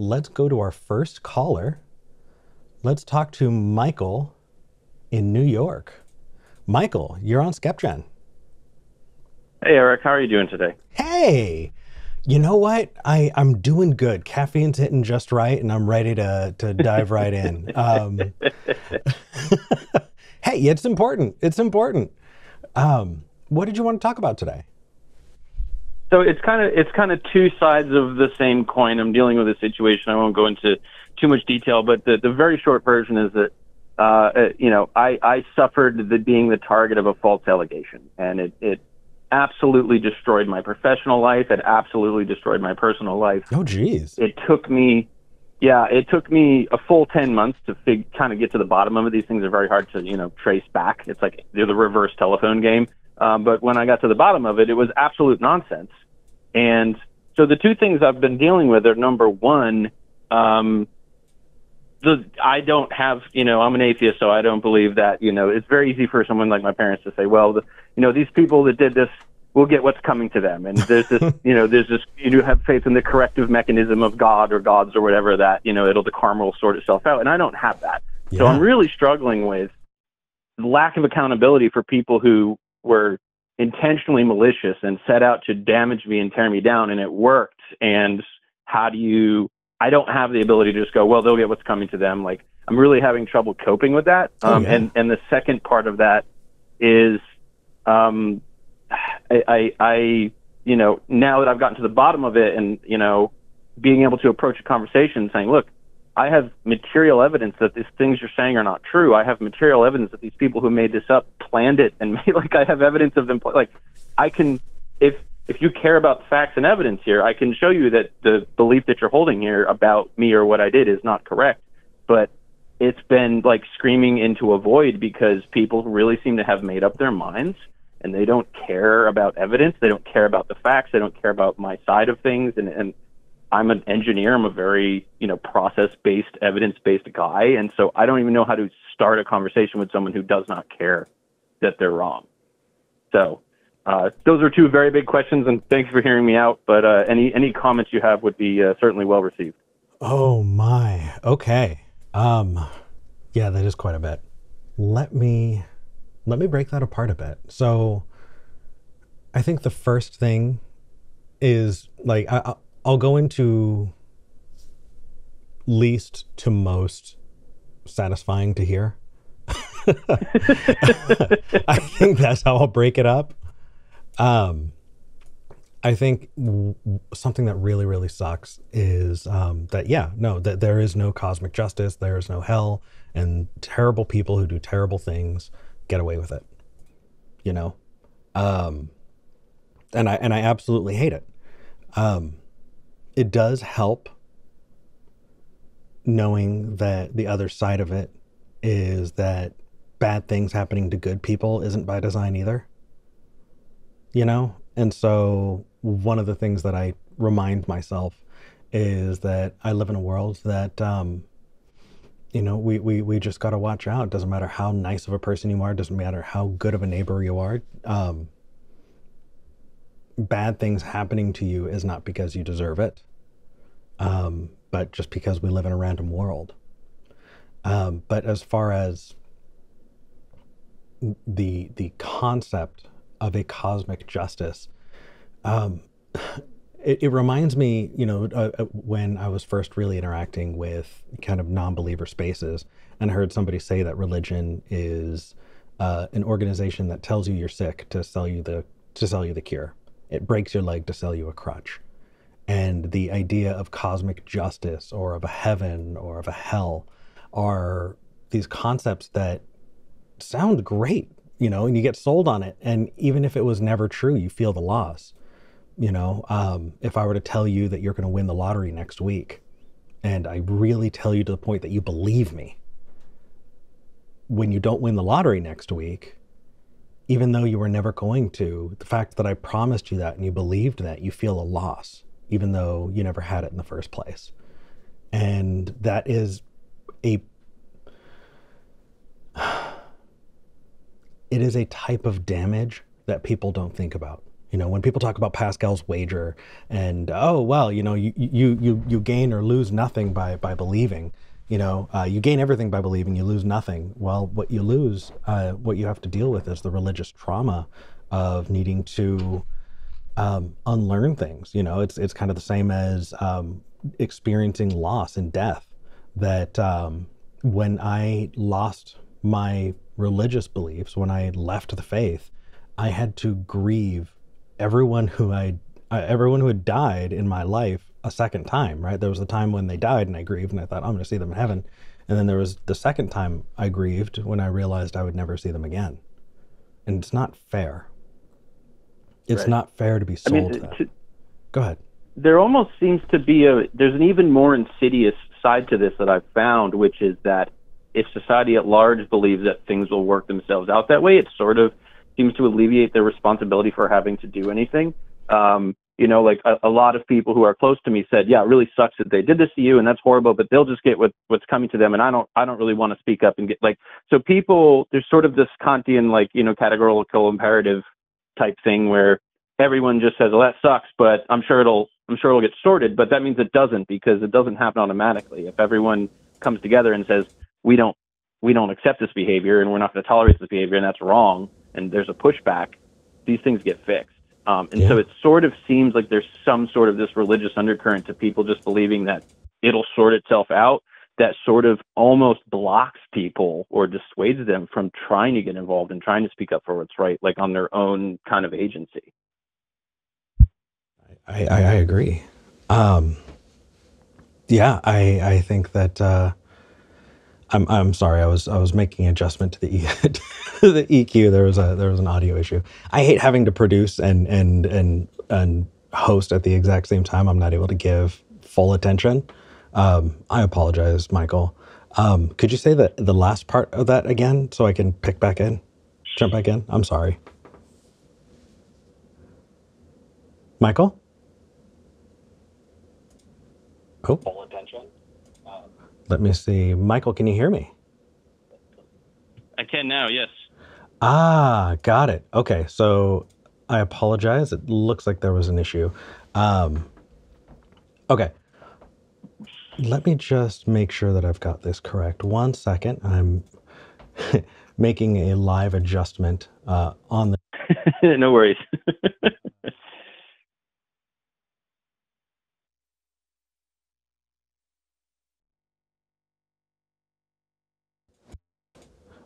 let's go to our first caller. Let's talk to Michael in New York. Michael, you're on SkepGen. Hey, Eric, how are you doing today? Hey, you know what? I'm doing good. Caffeine's hitting just right, and I'm ready to dive right in. Hey, it's important. It's important. What did you want to talk about today? So it's kind of two sides of the same coin. I'm dealing with a situation. I won't go into too much detail, but the very short version is that I suffered being the target of a false allegation, and it absolutely destroyed my professional life. It absolutely destroyed my personal life. Oh, geez. It took me a full 10 months to kind of get to the bottom of it. These things are very hard to, trace back. It's like they're the reverse telephone game. But when I got to the bottom of it, it was absolute nonsense. And so the two things I've been dealing with are, number one, I don't have, I'm an atheist, so I don't believe that, it's very easy for someone like my parents to say, well, these people that did this will get what's coming to them. And there's this, you have faith in the corrective mechanism of God or gods or whatever that, the karma will sort itself out. And I don't have that. Yeah. So I'm really struggling with the lack of accountability for people who were intentionally malicious and set out to damage me and tear me down, and it worked. And I don't have the ability to just go, well, they'll get what's coming to them. Like, I'm really having trouble coping with that. And the second part of that is, now that I've gotten to the bottom of it and, being able to approach a conversation saying, look, I have material evidence that these things you're saying are not true. I have material evidence that these people who made this up planned it and I have evidence of them. I can, if you care about facts and evidence here, I can show you that the belief that you're holding here about me or what I did is not correct. But it's been like screaming into a void because people really seem to have made up their minds and they don't care about evidence. They don't care about the facts. They don't care about my side of things. And I'm an engineer. I'm a very, process-based, evidence-based guy. And so I don't even know how to start a conversation with someone who does not care that they're wrong. So those are two very big questions, and thanks for hearing me out. But any comments you have would be certainly well received. Oh my. Okay. Yeah, that is quite a bit. Let me break that apart a bit. So I think the first thing is I'll go into least to most satisfying to hear. I think that's how I'll break it up. I think something that really, really sucks is that there is no cosmic justice, there is no hell, and terrible people who do terrible things get away with it. And I absolutely hate it. It does help knowing that the other side of it is that bad things happening to good people isn't by design either. And so one of the things that I remind myself is that I live in a world that, we just got to watch out. It doesn't matter how nice of a person you are. It doesn't matter how good of a neighbor you are. Bad things happening to you is not because you deserve it, but just because we live in a random world. But as far as the concept of a cosmic justice, it reminds me, when I was first really interacting with kind of non-believer spaces, and I heard somebody say that religion is an organization that tells you you're sick to sell you the cure. It breaks your leg to sell you a crutch. And the idea of cosmic justice or of a heaven or of a hell are these concepts that sound great, and you get sold on it. And even if it was never true, you feel the loss. If I were to tell you that you're going to win the lottery next week, and I really tell you to the point that you believe me, when you don't win the lottery next week, even though you were never going to, the fact that I promised you that and you believed that, you feel a loss, even though you never had it in the first place. And that is it is a type of damage that people don't think about. When people talk about Pascal's wager and, oh well, you gain or lose nothing by believing. You gain everything by believing, you lose nothing. Well, what you lose, what you have to deal with is the religious trauma of needing to unlearn things. It's kind of the same as experiencing loss and death. That when I lost my religious beliefs, when I left the faith, I had to grieve everyone everyone who had died in my life a second time. Right? There was a time when they died, and I grieved, and I thought, I'm going to see them in heaven. And then there was the second time I grieved when I realized I would never see them again. And it's not fair. It's Right. not fair to be I sold mean, that. Go ahead. there almost seems to be there's an even more insidious side to this that I've found, which is that if society at large believes that things will work themselves out that way, it sort of seems to alleviate their responsibility for having to do anything. Like a lot of people who are close to me said, yeah, it really sucks that they did this to you, and that's horrible, but they'll just get what's coming to them, and I don't really want to speak up and get like, so people, there's sort of this Kantian, like, categorical imperative type thing where everyone just says, well, that sucks, but I'm sure it'll get sorted. But that means it doesn't, because it doesn't happen automatically. If everyone comes together and says, we don't we don't accept this behavior and we're not going to tolerate this behavior and that's wrong, and there's a pushback, these things get fixed. So it sort of seems like there's some sort of this religious undercurrent to people just believing that it'll sort itself out, that sort of almost blocks people or dissuades them from trying to get involved and trying to speak up for what's right, like on their own kind of agency. I agree. Um, yeah, I think that I'm sorry. I was making an adjustment to the to the EQ. There was an audio issue. I hate having to produce and host at the exact same time. I'm not able to give full attention. I apologize, Michael. Could you say the last part of that again so I can jump back in? I'm sorry, Michael. Oh, Full attention. let me see. Michael, can you hear me? I can now, yes. Ah, got it. Okay, so I apologize. It looks like there was an issue. Um, okay, let me just make sure that I've got this correct. One second. I'm making a live adjustment on the. No worries.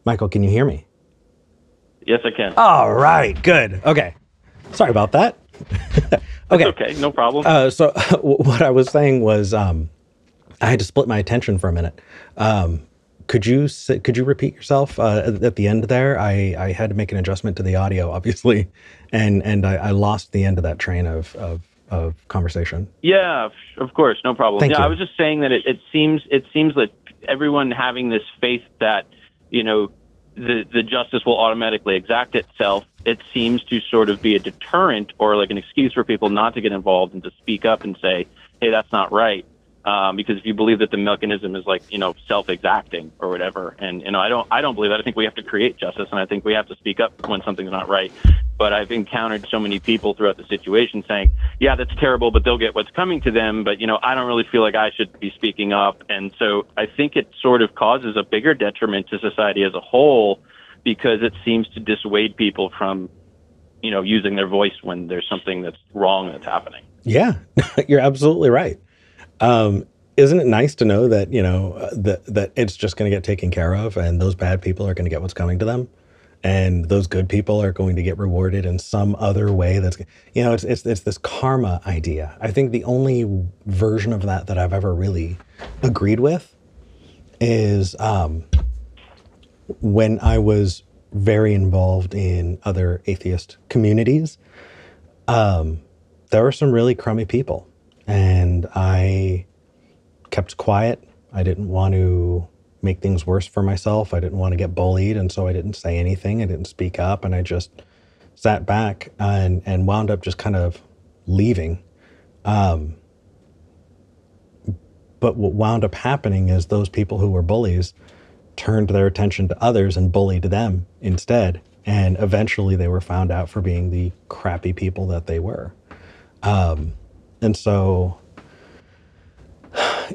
Michael, can you hear me? Yes, I can. All right, good. Okay, sorry about that. That's Okay, okay, no problem. so what I was saying was I had to split my attention for a minute. Could you repeat yourself at the end there? I had to make an adjustment to the audio, obviously, and I lost the end of that train of conversation. Yeah, of course, no problem. Thank Yeah, I you. was just saying that it seems that everyone having this faith that, the justice will automatically exact itself. It seems to sort of be a deterrent or like an excuse for people not to get involved and to speak up and say, hey, that's not right. Because if you believe that the mechanism is like, self-exacting or whatever, and I don't believe that. I think we have to create justice, and I think we have to speak up when something's not right. But I've encountered so many people throughout the situation saying, yeah, that's terrible, but they'll get what's coming to them. But, I don't really feel like I should be speaking up. And so I think it sort of causes a bigger detriment to society as a whole, because it seems to dissuade people from, using their voice when there's something that's wrong that's happening. Yeah, you're absolutely right. Isn't it nice to know that that it's just going to get taken care of, and those bad people are going to get what's coming to them, and those good people are going to get rewarded in some other way. It's this karma idea. I think the only version of that I've ever really agreed with is when I was very involved in other atheist communities. There were some really crummy people, and I kept quiet. I didn't want to make things worse for myself. I didn't want to get bullied, and so I didn't say anything. I didn't speak up, and I just sat back and wound up just kind of leaving. But what wound up happening is those people who were bullies turned their attention to others and bullied them instead. And eventually they were found out for being the crappy people that they were. And so,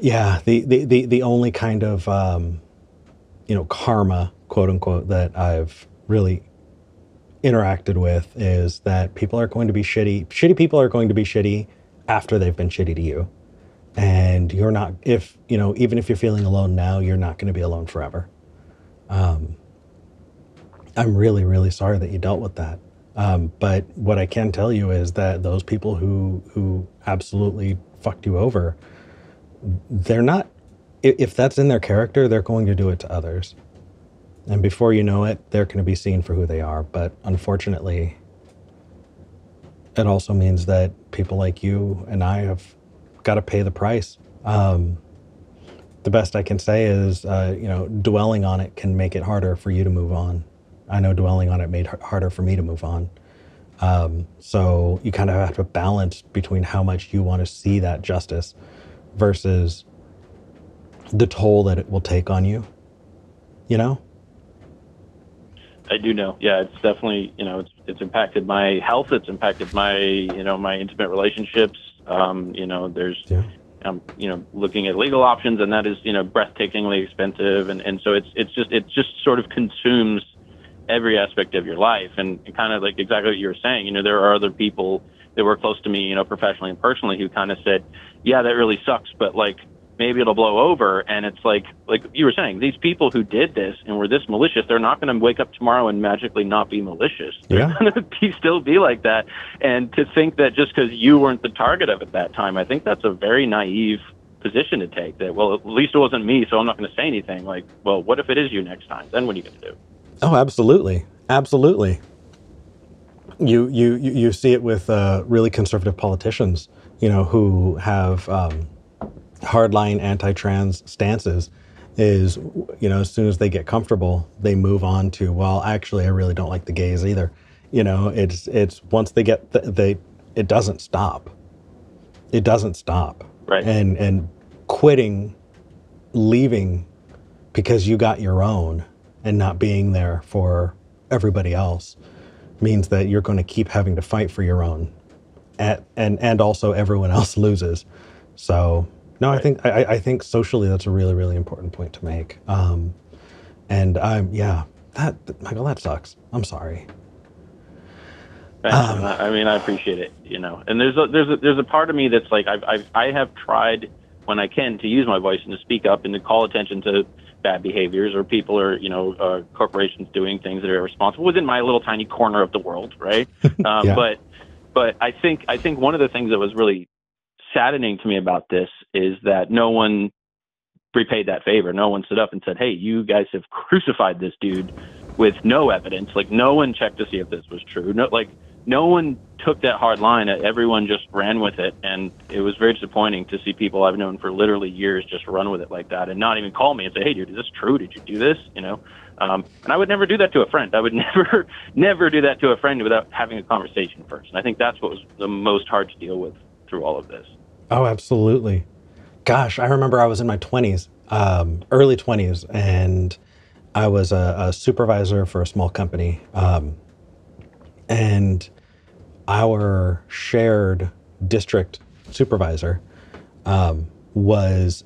yeah, the only kind of, karma, quote unquote, that I've really interacted with is that people are going to be shitty. Shitty people are going to be shitty after they've been shitty to you. And you're not, if, even if you're feeling alone now, you're not going to be alone forever. I'm really, really sorry that you dealt with that. But what I can tell you is that those people who absolutely fucked you over, they're not, if that's in their character, they're going to do it to others. And before you know it, they're going to be seen for who they are. But unfortunately, it also means that people like you and I have got to pay the price. The best I can say is, dwelling on it can make it harder for you to move on. I know dwelling on it made it harder for me to move on. So you kind of have to balance between how much you want to see that justice versus the toll that it will take on you, I do know. Yeah, it's definitely, it's impacted my health. It's impacted my, my intimate relationships. There's, Yeah. looking at legal options, and that is, breathtakingly expensive. And so it just sort of consumes every aspect of your life. And kind of like exactly what you were saying, there are other people that were close to me, professionally and personally, who kind of said, yeah, that really sucks, but like, maybe it'll blow over. And it's like you were saying, these people who did this and were this malicious, they're not going to wake up tomorrow and magically not be malicious. They're going to still be like that. And to think that just because you weren't the target of it that time, I think that's a very naive position to take, that, well, at least it wasn't me, so I'm not going to say anything. Like, well, what if it is you next time? Then what are you going to do? Oh, absolutely. Absolutely. You see it with really conservative politicians, who have hardline anti-trans stances. Is, as soon as they get comfortable, they move on to, well, actually, I really don't like the gays either. It's once they get it doesn't stop. It doesn't stop. Right. And quitting, leaving because you got your own and not being there for everybody else means that you're going to keep having to fight for your own, and also everyone else loses. So no, right. I think socially that's a really, really important point to make. And Michael, that sucks. I'm sorry. I appreciate it, and there's a part of me that's like, I have tried when I can to use my voice and to speak up and to call attention to bad behaviors or people or, corporations doing things that are irresponsible within my little tiny corner of the world. Right. Yeah. But I think one of the things that was really saddening to me about this is that no one repaid that favor. No one stood up and said, hey, you guys have crucified this dude with no evidence. Like, no one checked to see if this was true. No one took that hard line. Everyone just ran with it. And it was very disappointing to see people I've known for literally years just run with it like that and not even call me and say, hey, dude, is this true? Did you do this? And I would never do that to a friend. I would never do that to a friend without having a conversation first. And I think that's what was the most hard to deal with through all of this. Oh, absolutely. Gosh, I remember I was in my 20s, early 20s, and I was a supervisor for a small company. And our shared district supervisor was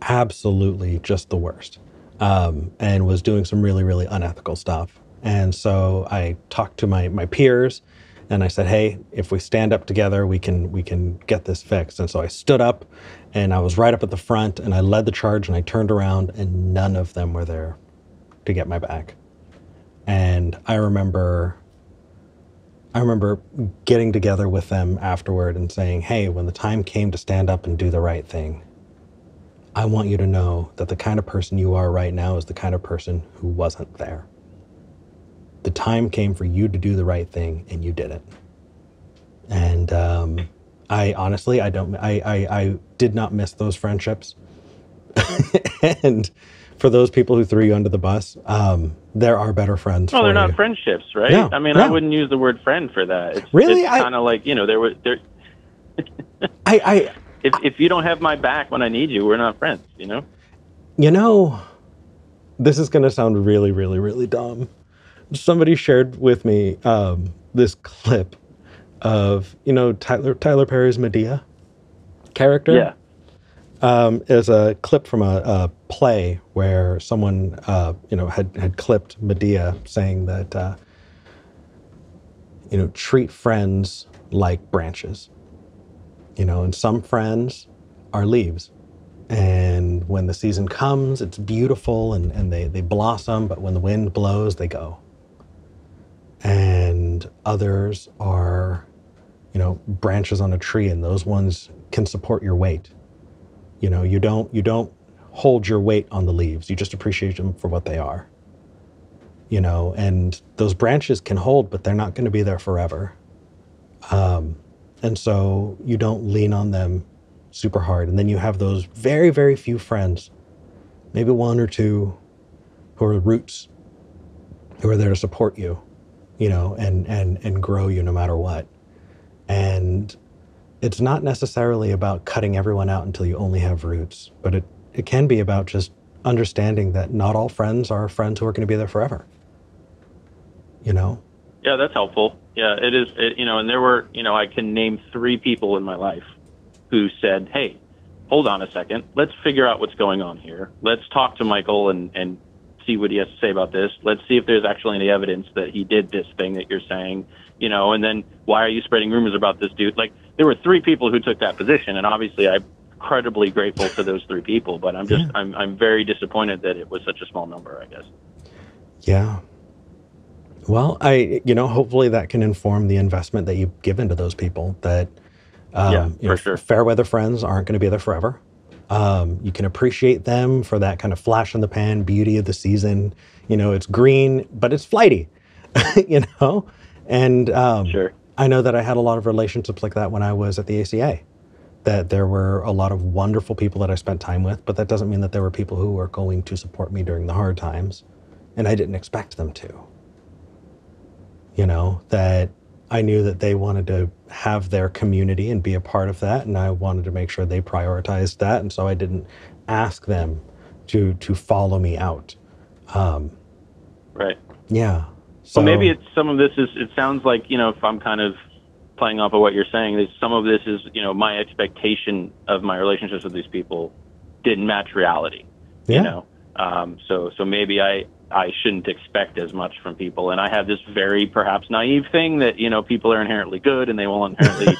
absolutely just the worst, and was doing some really, really unethical stuff. And so I talked to my peers, and I said, hey, if we stand up together, we can get this fixed. And so I stood up, and I was right up at the front, and I led the charge, and I turned around, and none of them were there to get my back. And I remember getting together with them afterward and saying, hey, when the time came to stand up and do the right thing, I want you to know that the kind of person you are right now is the kind of person who wasn't there. The time came for you to do the right thing, and you did it. And I honestly, I did not miss those friendships. And for those people who threw you under the bus, there are better friends. Well, they're not friendships, right? No, I mean, no. I wouldn't use the word friend for that. It's kind of like, there. If you don't have my back when I need you, we're not friends, This is going to sound really, really, really dumb, Somebody shared with me this clip of, Tyler Perry's Madea character. Yeah. Is a clip from a play where someone, had clipped Medea saying that, treat friends like branches, and some friends are leaves. And when the season comes, it's beautiful and they blossom, but when the wind blows, they go. And others are, branches on a tree, and those ones can support your weight. You don't hold your weight on the leaves. You just appreciate them for what they are. And those branches can hold, but they're not going to be there forever. And so you don't lean on them super hard. And then you have those very, very few friends, maybe one or two, who are roots, who are there to support you, and grow you no matter what. And it's not necessarily about cutting everyone out until you only have roots, but it can be about just understanding that not all friends are friends who are going to be there forever. Yeah, that's helpful. Yeah, it is. And there were, I can name 3 people in my life who said, hey, hold on a second. Let's figure out what's going on here. Let's talk to Michael and see what he has to say about this. Let's see if there's actually any evidence that he did this thing that you're saying, and then why are you spreading rumors about this dude? Like, there were 3 people who took that position, and obviously I'm incredibly grateful to those 3 people, but I'm very disappointed that it was such a small number, I guess. Yeah. Well, hopefully that can inform the investment that you give into those people, that, For sure. fair weather friends aren't going to be there forever. You can appreciate them for that kind of flash in the pan beauty of the season. It's green, but it's flighty, and, Sure. I know that I had a lot of relationships like that when I was at the ACA, that there were a lot of wonderful people that I spent time with, but that doesn't mean that there were people who were going to support me during the hard times. And I didn't expect them to. That I knew that they wanted to have their community and be a part of that, and I wanted to make sure they prioritized that, and so I didn't ask them to follow me out. Right. Yeah. So Well, maybe it's some of this is, it sounds like, if I'm kind of playing off of what you're saying, that some of this is, my expectation of my relationships with these people didn't match reality, yeah. So maybe I shouldn't expect as much from people. And I have this very perhaps naive thing that, people are inherently good and they will inherently,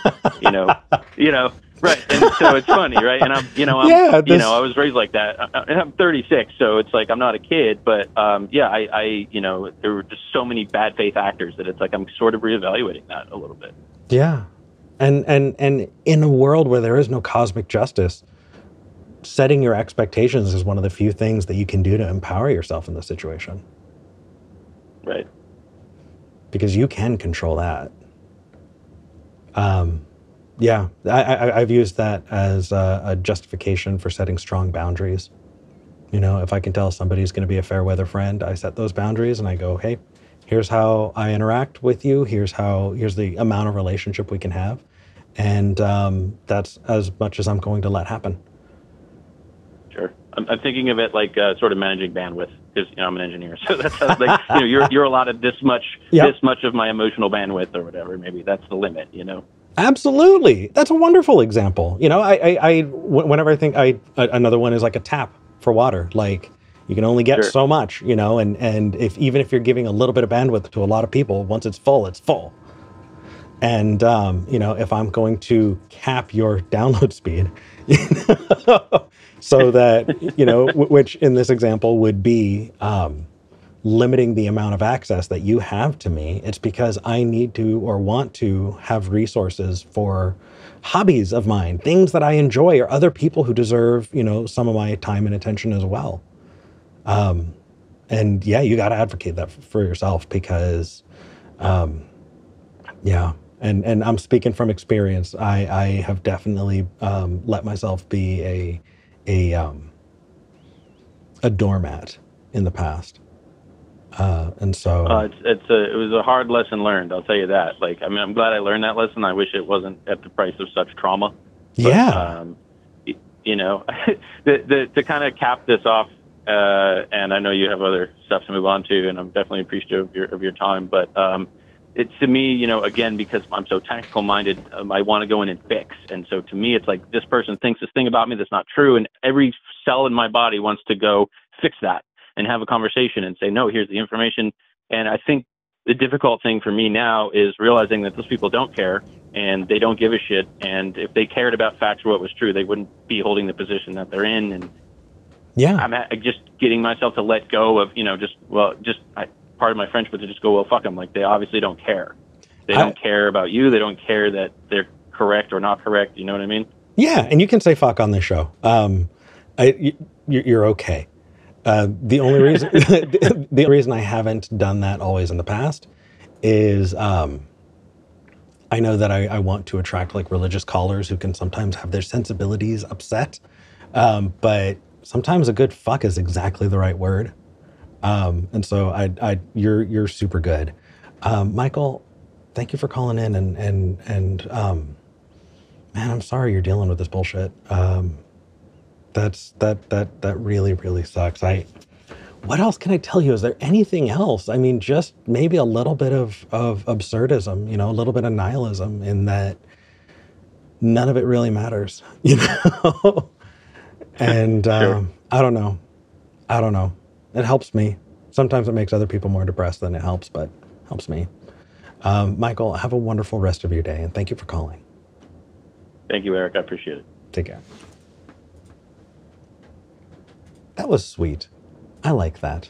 right. And so it's funny, right? And I was raised like that. I'm 36, so it's like I'm not a kid, but there were just so many bad faith actors that it's like I'm sort of reevaluating that a little bit. Yeah. And in a world where there is no cosmic justice, setting your expectations is one of the few things that you can do to empower yourself in this situation. Right. Because you can control that. Yeah, I've used that as a justification for setting strong boundaries. If I can tell somebody's going to be a fair weather friend, I set those boundaries and I go, hey, here's how I interact with you. Here's the amount of relationship we can have. And that's as much as I'm going to let happen. Sure. I'm thinking of it like sort of managing bandwidth, because I'm an engineer, so that's how, like you're allotted this much of my emotional bandwidth or whatever. Maybe that's the limit. Absolutely, that's a wonderful example. Whenever I think another one is like a tap for water. Like you can only get so much, and even if you're giving a little bit of bandwidth to a lot of people, once it's full, it's full. And if I'm going to cap your download speed, so that which in this example would be limiting the amount of access that you have to me, it's because I need to or want to have resources for hobbies of mine, things that I enjoy, or other people who deserve some of my time and attention as well. And yeah, you got to advocate that for yourself, because And I'm speaking from experience. I have definitely let myself be a doormat in the past, and so it was a hard lesson learned. I'll tell you that. Like, I mean, I'm glad I learned that lesson. I wish it wasn't at the price of such trauma. But, yeah. to kind of cap this off, and I know you have other stuff to move on to, and I'm definitely appreciative of your time. But it's to me, again, because I'm so technical minded, I want to go in and fix. And so to me, it's like this person thinks this thing about me that's not true, and every cell in my body wants to go fix that and have a conversation and say, no, here's the information. And I think the difficult thing for me now is realizing that those people don't care and they don't give a shit. And if they cared about facts or what was true, they wouldn't be holding the position that they're in. And Yeah. I'm just getting myself to let go of, part of my French, but to just go, well, fuck them. Like, they obviously don't care. They I, don't care about you. They don't care that they're correct or not correct. You know what I mean? yeah. And you can say fuck on this show. You're okay. The only reason, the only reason I haven't done that always in the past is, I know that I want to attract like religious callers who can sometimes have their sensibilities upset. But sometimes a good fuck is exactly the right word. And so you're super good. Michael, thank you for calling in man, I'm sorry you're dealing with this bullshit. That really, really sucks. What else can I tell you? Is there anything else? I mean, just maybe a little bit of absurdism, a little bit of nihilism in that none of it really matters, And Sure. I don't know. I don't know. It helps me. Sometimes it makes other people more depressed than it helps, but helps me. Michael, have a wonderful rest of your day, and thank you for calling. Thank you, Eric. I appreciate it. Take care. That was sweet. I like that.